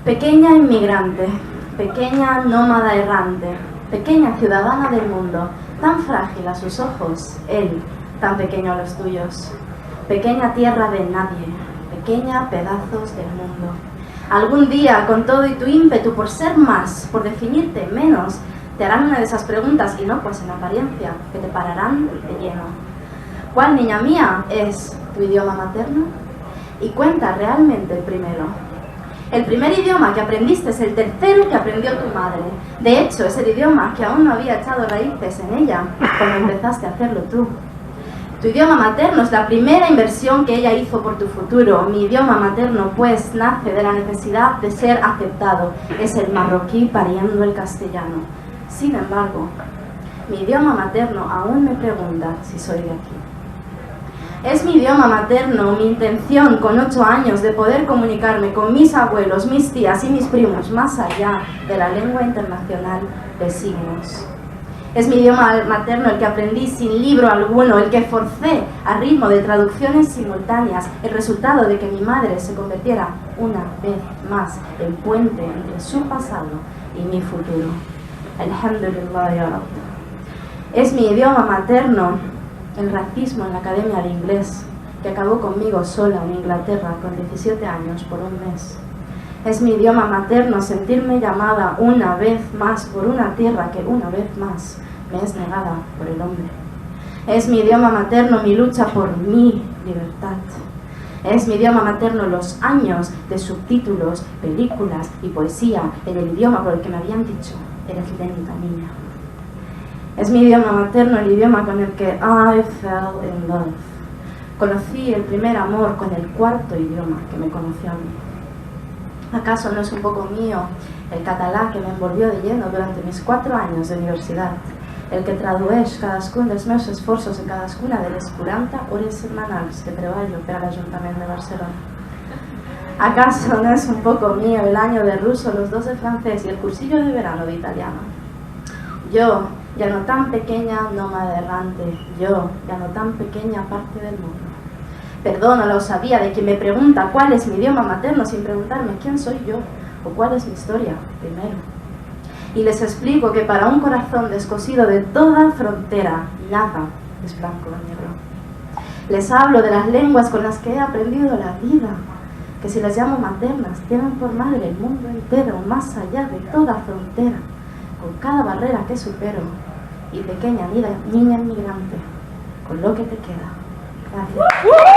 Pequeña inmigrante, pequeña nómada errante, pequeña ciudadana del mundo, tan frágil a sus ojos, él, tan pequeño a los tuyos. Pequeña tierra de nadie, pequeña pedazos del mundo. Algún día, con todo y tu ímpetu por ser más, por definirte menos, te harán una de esas preguntas inocuas en apariencia, que te pararán de lleno. ¿Cuál, niña mía, es tu idioma materno? Y cuenta realmente el primero. El primer idioma que aprendiste es el tercero que aprendió tu madre. De hecho, es el idioma que aún no había echado raíces en ella cuando empezaste a hacerlo tú. Tu idioma materno es la primera inversión que ella hizo por tu futuro. Mi idioma materno, pues, nace de la necesidad de ser aceptado. Es el marroquí pariendo el castellano. Sin embargo, mi idioma materno aún me pregunta si soy de aquí. Es mi idioma materno, mi intención con 8 años de poder comunicarme con mis abuelos, mis tías y mis primos más allá de la lengua internacional de signos. Es mi idioma materno el que aprendí sin libro alguno, el que forcé a ritmo de traducciones simultáneas, el resultado de que mi madre se convirtiera una vez más en puente entre su pasado y mi futuro. Alhamdulillah ya Rabb. Es mi idioma materno el racismo en la Academia de Inglés, que acabó conmigo sola en Inglaterra con 17 años por un mes. Es mi idioma materno sentirme llamada una vez más por una tierra que una vez más me es negada por el hombre. Es mi idioma materno mi lucha por mi libertad. Es mi idioma materno los años de subtítulos, películas y poesía en el idioma por el que me habían dicho, eres lenta, niña. Es mi idioma materno el idioma con el que I fell in love. Conocí el primer amor con el cuarto idioma que me conoció a mí. ¿Acaso no es un poco mío el català que me envolvió de lleno durante mis 4 años de universidad? El que tradueix cadascun dels meus esforços en cadascuna de les 40 hores setmanals que treballo per a l'Ajuntament de Barcelona. ¿Acaso no es un poco mío el año de ruso, los 2 de francés y el cursillo de verano de italiano? Yo, ya no tan pequeña nómada errante, yo, ya no tan pequeña parte del mundo. Perdono la osadía de quien me pregunta cuál es mi idioma materno sin preguntarme quién soy yo o cuál es mi historia primero. Y les explico que para un corazón descosido de toda frontera, nada es blanco o negro. Les hablo de las lenguas con las que he aprendido la vida, que si las llamo maternas, tienen por madre el mundo entero, más allá de toda frontera, con cada barrera que supero, y pequeña niña inmigrante, con lo que te queda. Gracias.